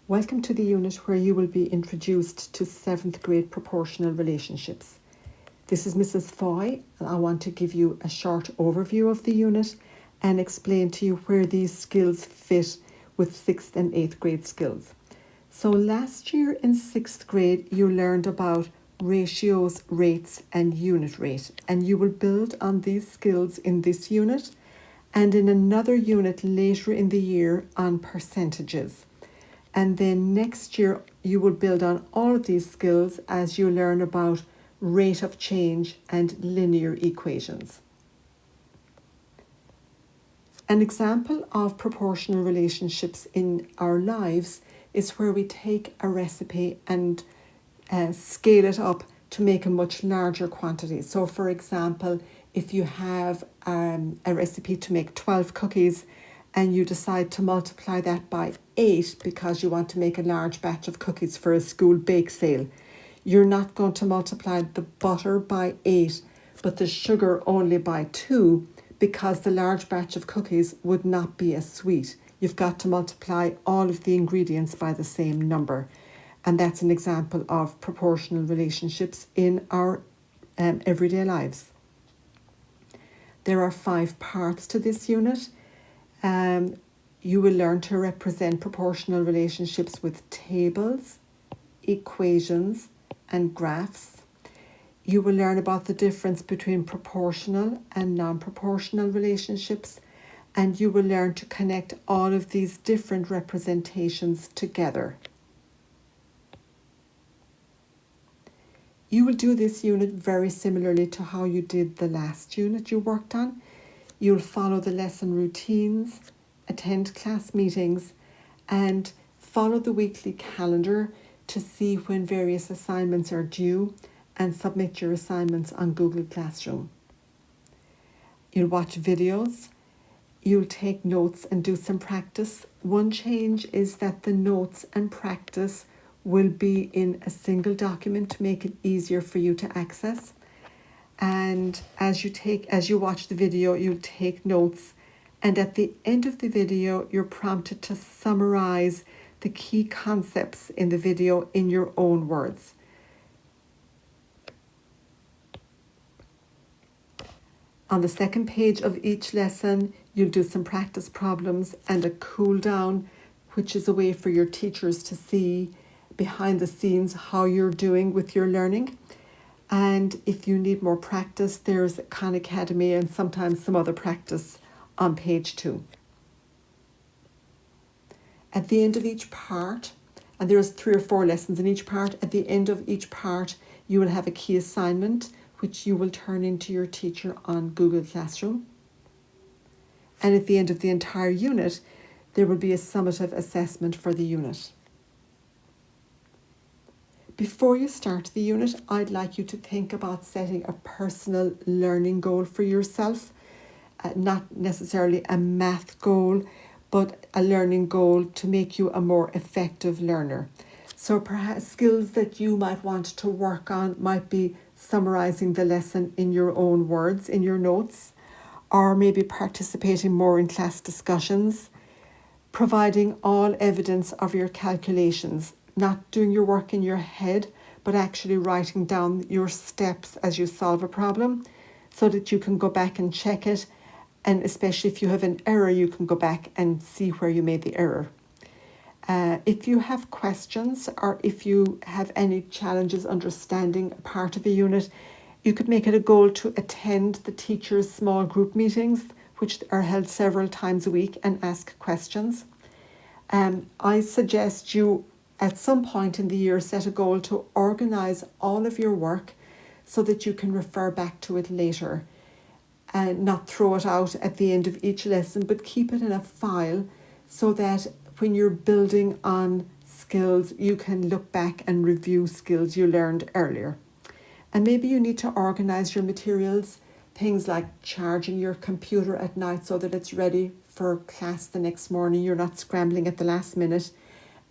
Welcome to the unit where you will be introduced to 7th grade proportional relationships. This is Mrs. Foy, and I want to give you a short overview of the unit and explain to you where these skills fit with 6th and 8th grade skills. So last year in 6th grade, you learned about ratios, rates, and unit rate, and you will build on these skills in this unit and in another unit later in the year on percentages. And then next year, you will build on all of these skills as you learn about rate of change and linear equations. An example of proportional relationships in our lives is where we take a recipe and scale it up to make a much larger quantity. So for example, if you have a recipe to make 12 cookies and you decide to multiply that by 8 because you want to make a large batch of cookies for a school bake sale, you're not going to multiply the butter by 8 but the sugar only by 2 because the large batch of cookies would not be as sweet. You've got to multiply all of the ingredients by the same number. And that's an example of proportional relationships in our everyday lives. There are 5 parts to this unit. You will learn to represent proportional relationships with tables, equations, and graphs. You will learn about the difference between proportional and non-proportional relationships, and you will learn to connect all of these different representations together. You will do this unit very similarly to how you did the last unit you worked on. You'll follow the lesson routines, attend class meetings, and follow the weekly calendar to see when various assignments are due and submit your assignments on Google Classroom. You'll watch videos, you'll take notes and do some practice. One change is that the notes and practice will be in a single document to make it easier for you to access. And as you watch the video, you'll take notes, and at the end of the video, you're prompted to summarize the key concepts in the video in your own words. On the second page of each lesson, you'll do some practice problems and a cool down, which is a way for your teachers to see behind the scenes how you're doing with your learning. And if you need more practice, there's Khan Academy and sometimes some other practice on page 2. At the end of each part, and there's 3 or 4 lessons in each part, at the end of each part, you will have a key assignment which you will turn into your teacher on Google Classroom. And at the end of the entire unit, there will be a summative assessment for the unit. Before you start the unit, I'd like you to think about setting a personal learning goal for yourself, not necessarily a math goal, but a learning goal to make you a more effective learner. So perhaps skills that you might want to work on might be summarizing the lesson in your own words, in your notes, or maybe participating more in class discussions, providing all evidence of your calculations, not doing your work in your head, but actually writing down your steps as you solve a problem so that you can go back and check it. And especially if you have an error, you can go back and see where you made the error. If you have questions or if you have any challenges understanding a part of a unit, you could make it a goal to attend the teachers' small group meetings, which are held several times a week, and ask questions. I suggest you at some point in the year set a goal to organise all of your work so that you can refer back to it later and not throw it out at the end of each lesson, but keep it in a file so that when you're building on skills, you can look back and review skills you learned earlier. And maybe you need to organise your materials, things like charging your computer at night so that it's ready for class the next morning, you're not scrambling at the last minute,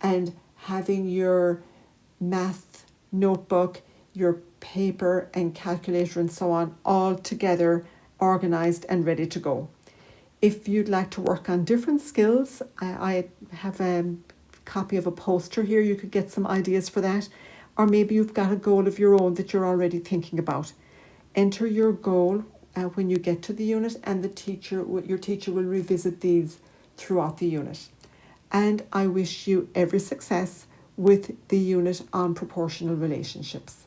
and having your math notebook, your paper and calculator and so on all together, organised and ready to go. If you'd like to work on different skills, I have copy of a poster here, you could get some ideas for that. Or maybe you've got a goal of your own that you're already thinking about. Enter your goal when you get to the unit, and your teacher will revisit these throughout the unit. And I wish you every success with the unit on proportional relationships.